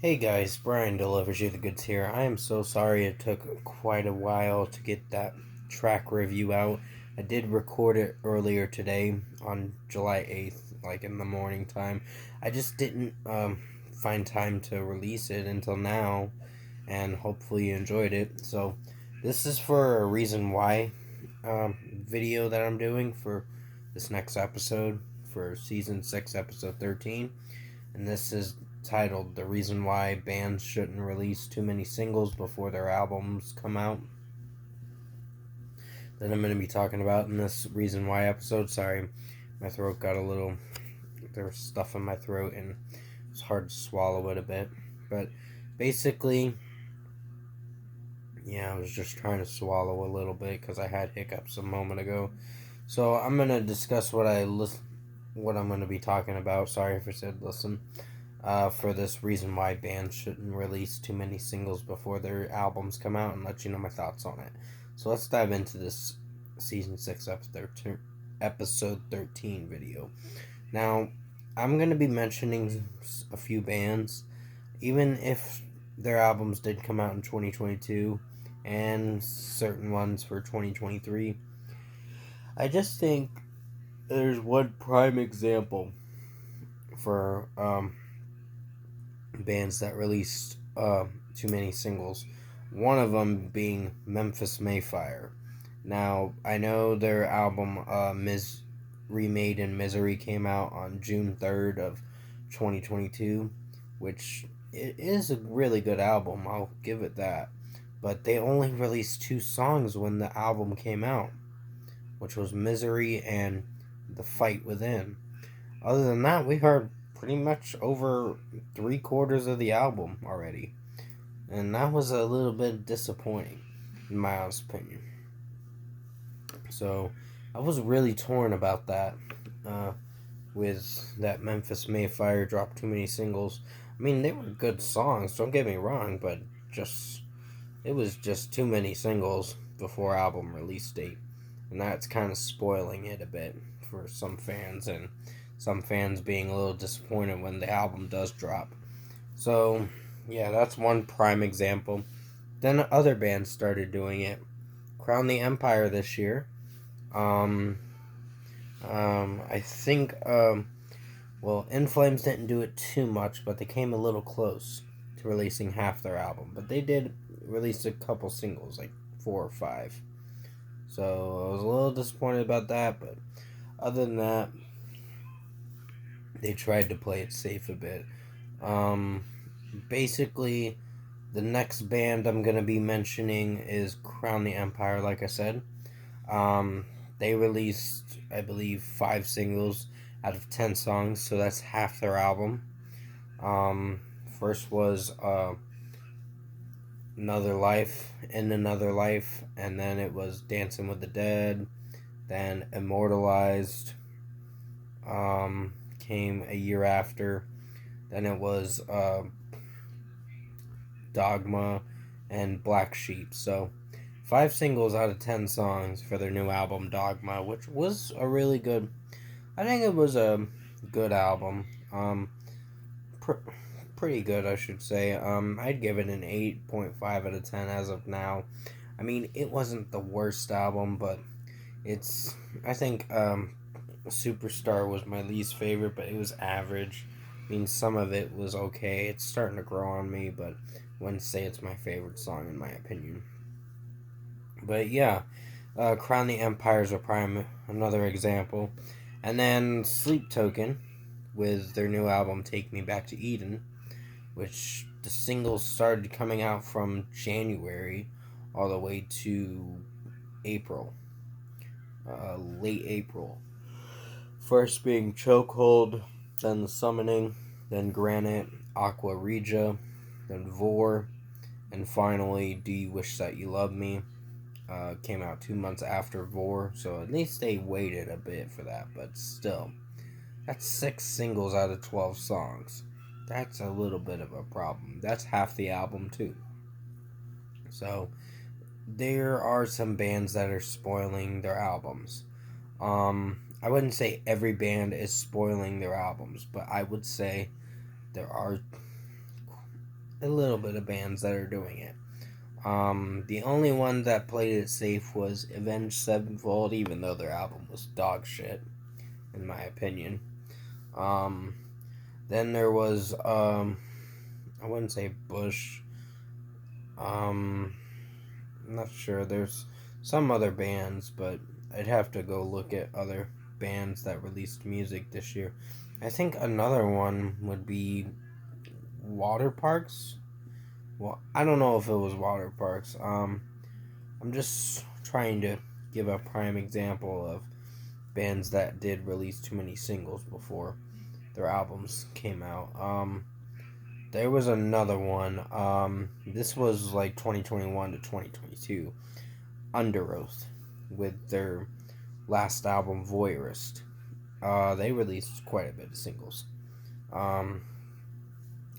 Hey guys, Brian delivers you the goods here. I am so sorry it took quite a while to get that track review out. I did record it earlier today on July 8th, like in the morning time. I just didn't find time to release it until now, and hopefully you enjoyed it. So, this is for a reason why video that I'm doing for this next episode for season 6, episode 13. And this is titled The Reason Why Bands Shouldn't Release Too Many Singles Before Their Albums Come Out. That I'm going to be talking about in this Reason Why episode. Sorry, my throat got a little. There was stuff in my throat and it's hard to swallow it a bit. But basically, yeah, I was just trying to swallow a little bit because I had hiccups a moment ago. So I'm going to discuss what I'm going to be talking about. Sorry if I said listen. For this reason why bands shouldn't release too many singles before their albums come out and let you know my thoughts on it. So let's dive into this season 6 episode 13 video. Now, I'm going to be mentioning a few bands, even if their albums did come out in 2022 and certain ones for 2023. I just think there's one prime example for bands that released too many singles. One of them being Memphis Mayfire. Now, I know their album Remade in Misery came out on June 3rd of 2022, which it is a really good album, I'll give it that. But they only released 2 songs when the album came out, which was Misery and The Fight Within. Other than that, we heard pretty much over 3/4 of the album already. And that was a little bit disappointing, in my honest opinion. So, I was really torn about that. Uh, with that Memphis Mayfire dropped too many singles. I mean, they were good songs, don't get me wrong, but just it was just too many singles before album release date. And that's kind of spoiling it a bit for some fans, and some fans being a little disappointed when the album does drop. So, yeah, that's one prime example. Then other bands started doing it. Crown the Empire this year. Um, I think, well, In Flames didn't do it too much, but they came a little close to releasing half their album. But they did release a couple singles, like 4 or 5. So I was a little disappointed about that, but other than that, they tried to play it safe a bit. Um, Basically, the next band I'm gonna be mentioning is Crown the Empire. Like I said, um, they released, I believe, 5 singles out of 10 songs, so that's half their album. Um, First was Another Life, In Another Life, and then it was Dancing with the Dead, then Immortalized, came a year after. Then it was Dogma and Black Sheep. So 5 singles out of 10 songs for their new album Dogma, which was a really good. I think it was a good album. Pr- Pretty good, I should say. I'd give it an 8.5 out of 10 as of now. I mean, it wasn't the worst album, but it's. I think Superstar was my least favorite, but it was average. I mean, some of it was okay. It's starting to grow on me, but I wouldn't say it's my favorite song in my opinion. But yeah, Crown the Empire is a prime another example, and then Sleep Token with their new album Take Me Back to Eden, which the singles started coming out from January all the way to April, late April. First being Chokehold, then The Summoning, then Granite, Aqua Regia, then Vor, and finally Do You Wish That You Love Me. Came out 2 months after Vor, so at least they waited a bit for that, but still. That's 6 singles out of 12 songs. That's a little bit of a problem. That's half the album, too. So, there are some bands that are spoiling their albums. I wouldn't say every band is spoiling their albums, but I would say there are a little bit of bands that are doing it. The only one that played it safe was Avenged Sevenfold, even though their album was dog shit, in my opinion. Um, then there was, I wouldn't say Bush. I'm not sure. There's some other bands, but I'd have to go look at other bands that released music this year. I think another one would be Water Parks. Well, I don't know if it was Water Parks. I'm just trying to give a prime example of bands that did release too many singles before their albums came out. There was another one. This was like 2021 to 2022. Underoath with their last album, Voyeurist. They released quite a bit of singles. Um,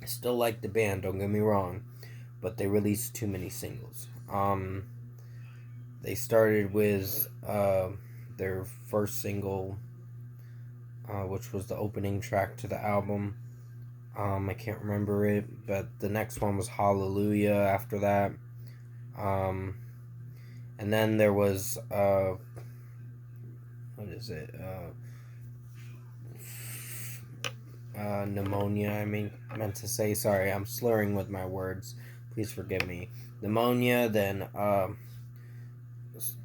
I still like the band, don't get me wrong, but they released too many singles. They started with their first single, which was the opening track to the album. I can't remember it, but the next one was Hallelujah after that. And then there was, what is it? Pneumonia, I meant to say. Sorry, I'm slurring with my words. Please forgive me. Pneumonia, then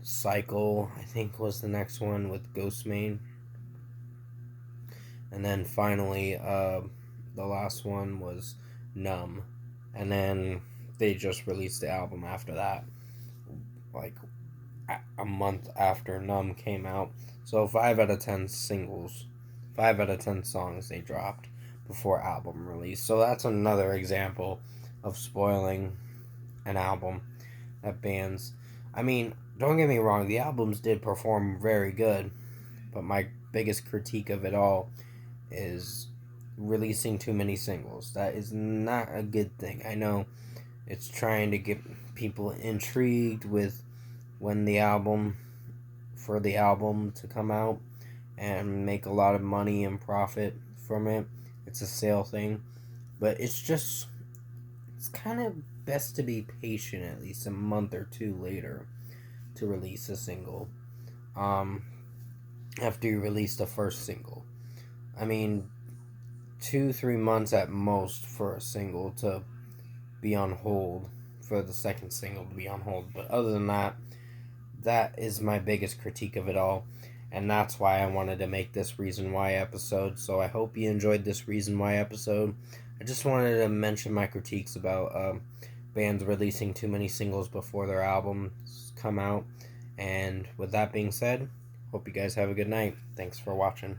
Cycle, I think, was the next one with Ghostmane. And then finally, the last one was Numb. And then they just released the album after that, like a month after Numb came out. So 5 out of 10 singles, 5 out of 10 songs they dropped before album release. So that's another example of spoiling an album at bands. I mean, don't get me wrong, the albums did perform very good, but my biggest critique of it all is releasing too many singles. That is not a good thing. I know it's trying to get people intrigued with when the album to come out and make a lot of money and profit from it. It's a sale thing, but it's kind of best to be patient at least a month or two later to release a single. After you release the first single, I mean, 2-3 months at most for a single to be on hold, for the second single to be on hold. But other than that, that is my biggest critique of it all, and that's why I wanted to make this Reason Why episode. So I hope you enjoyed this Reason Why episode. I just wanted to mention my critiques about bands releasing too many singles before their albums come out. And with that being said, hope you guys have a good night. Thanks for watching.